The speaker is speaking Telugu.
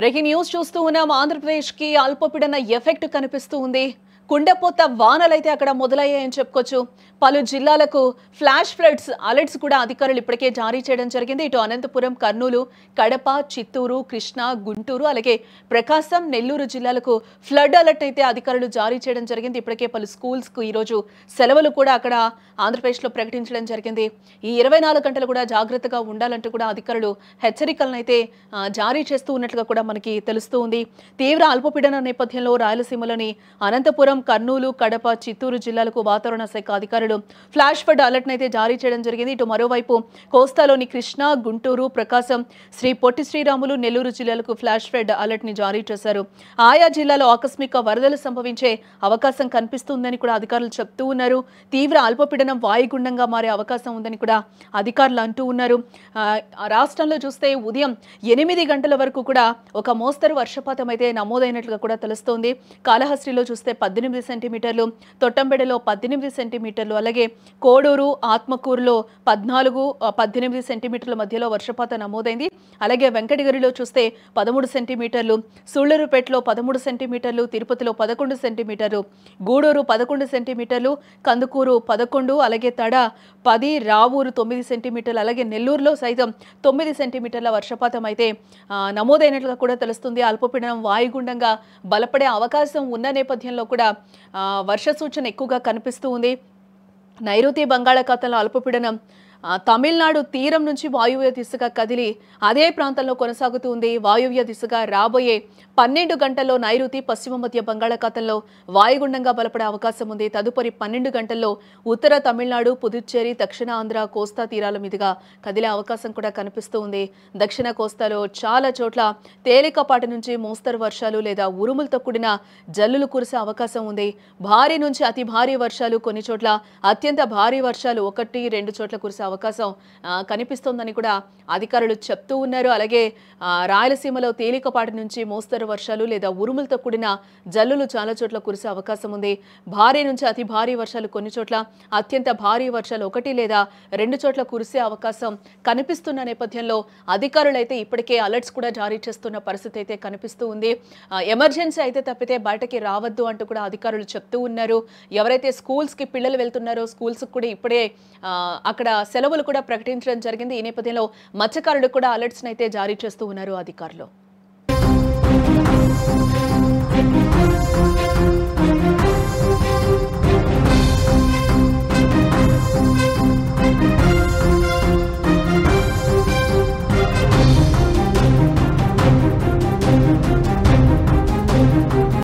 బ్రేకింగ్ న్యూస్ చూస్తూ ఉన్నాం. ఆంధ్రప్రదేశ్ కి అల్పపీడన ఎఫెక్ట్ కనిపిస్తూ ఉంది. కుండపోత వానలైతే అక్కడ మొదలయ్యాయని చెప్పుకోవచ్చు. పలు జిల్లాలకు ఫ్లాష్ ఫ్లడ్స్ అలర్ట్స్ కూడా అధికారులు ఇప్పటికే జారీ చేయడం జరిగింది. ఇటు అనంతపురం, కర్నూలు, కడప, చిత్తూరు, కృష్ణా, గుంటూరు, అలాగే ప్రకాశం, నెల్లూరు జిల్లాలకు ఫ్లడ్ అలర్ట్ అయితే అధికారులు జారీ చేయడం జరిగింది. ఇప్పటికే పలు స్కూల్స్ కు ఈరోజు సెలవులు కూడా అక్కడ ఆంధ్రప్రదేశ్లో ప్రకటించడం జరిగింది. ఈ 24 గంటలు కూడా జాగ్రత్తగా ఉండాలంటూ కూడా అధికారులు హెచ్చరికలను అయితే జారీ చేస్తూ ఉన్నట్లుగా కూడా మనకి తెలుస్తూ ఉంది. తీవ్ర అల్పపీడన నేపథ్యంలో రాయలసీమలోని అనంతపురం, కర్నూలు, కడప, చిత్తూరు జిల్లాలకు వాతావరణ శాఖ అధికారులు ఫ్లాష్ ఫ్లడ్ అలర్ట్ అయితే జారీ చేయడం జరిగింది. ఇటు మరోవైపు కోస్తాలోని కృష్ణా, గుంటూరు, ప్రకాశం, శ్రీ పొట్టి శ్రీరాములు, నెల్లూరు జిల్లాలకు ఫ్లాష్ ఫ్లడ్ అలర్ట్ ని జారీ చేశారు. ఆయా జిల్లాలో ఆకస్మిక వరదలు సంభవించే అవకాశం కనిపిస్తుందని కూడా అధికారులు చెప్తూ ఉన్నారు. తీవ్ర అల్పపీడనం వాయుగుండంగా మారే అవకాశం ఉందని కూడా అధికారులు అంటూ ఉన్నారు. రాష్ట్రంలో చూస్తే ఉదయం 8 గంటల వరకు కూడా ఒక మోస్తరు వర్షపాతం అయితే నమోదైనట్లుగా కూడా తెలుస్తోంది. కాళహస్తిలో చూస్తే 18 సెంటీమీటర్లు, తొట్టంబెడలో 18 సెంటీమీటర్లు, అలాగే కోడూరు, ఆత్మకూరులో 14-18 సెంటీమీటర్ల మధ్యలో వర్షపాతం నమోదైంది. అలాగే వెంకటగిరిలో చూస్తే 13 సెంటీమీటర్లు, సూళ్లూరుపేటలో 13 సెంటీమీటర్లు, తిరుపతిలో 11 సెంటీమీటర్లు, గూడూరు 11 సెంటీమీటర్లు, కందుకూరు 11, అలాగే తడ 10, రావూరు 9 సెంటీమీటర్లు, అలాగే నెల్లూరులో సైతం 9 సెంటీమీటర్ల వర్షపాతం అయితే నమోదైనట్లుగా కూడా తెలుస్తుంది. అల్పపీడనం వాయుగుండంగా బలపడే అవకాశం ఉన్న నేపథ్యంలో కూడా వర్ష సూచన ఎక్కువగా కనిపిస్తూ ఉంది. నైరుతి బంగాళాఖాతంలో అల్పపీడనం తమిళనాడు తీరం నుంచి వాయువ్య దిశగా కదిలి అదే ప్రాంతంలో కొనసాగుతూ ఉంది. వాయువ్య దిశగా రాబోయే 12 గంటల్లో నైరుతి పశ్చిమ మధ్య బంగాళాఖాతంలో వాయుగుండంగా బలపడే అవకాశం ఉంది. తదుపరి 12 గంటల్లో ఉత్తర తమిళనాడు, పుదుచ్చేరి, దక్షిణ ఆంధ్ర, కోస్తా తీరాల మీదుగా కదిలే అవకాశం కూడా కనిపిస్తూ ఉంది. దక్షిణ కోస్తాలో చాలా చోట్ల తేలికపాటి నుంచి మోస్తరు వర్షాలు లేదా ఉరుములతో కూడిన జల్లులు కురిసే అవకాశం ఉంది. భారీ నుంచి అతి భారీ వర్షాలు, కొన్ని చోట్ల అత్యంత భారీ వర్షాలు 1-2 చోట్ల కురిసే అవకాశం కనిపిస్తోందని కూడా అధికారులు చెప్తూ ఉన్నారు. అలాగే రాయలసీమలో తేలికపాటి నుంచి మోస్తరు వర్షాలు లేదా ఉరుములతో కూడిన జల్లులు చాలా చోట్ల కురిసే అవకాశం ఉంది. భారీ నుంచి అతి భారీ వర్షాలు కొన్ని చోట్ల, అత్యంత భారీ వర్షాలు 1-2 చోట్ల కురిసే అవకాశం కనిపిస్తున్న నేపథ్యంలో అధికారులు అయితే ఇప్పటికే అలర్ట్స్ కూడా జారీ చేస్తున్న పరిస్థితి అయితే కనిపిస్తూ ఉంది. ఎమర్జెన్సీ అయితే తప్పితే బయటకి రావద్దు అంటూ కూడా అధికారులు చెప్తూ ఉన్నారు. ఎవరైతే స్కూల్స్కి పిల్లలు వెళ్తున్నారో స్కూల్స్కి కూడా ఇప్పుడే అక్కడ సెలవులు కూడా ప్రకటించడం జరిగింది. ఈ నేపథ్యంలో మత్స్యకారులకు కూడా అలర్ట్స్ అయితే జారీ చేస్తూ ఉన్నారు అధికారులు.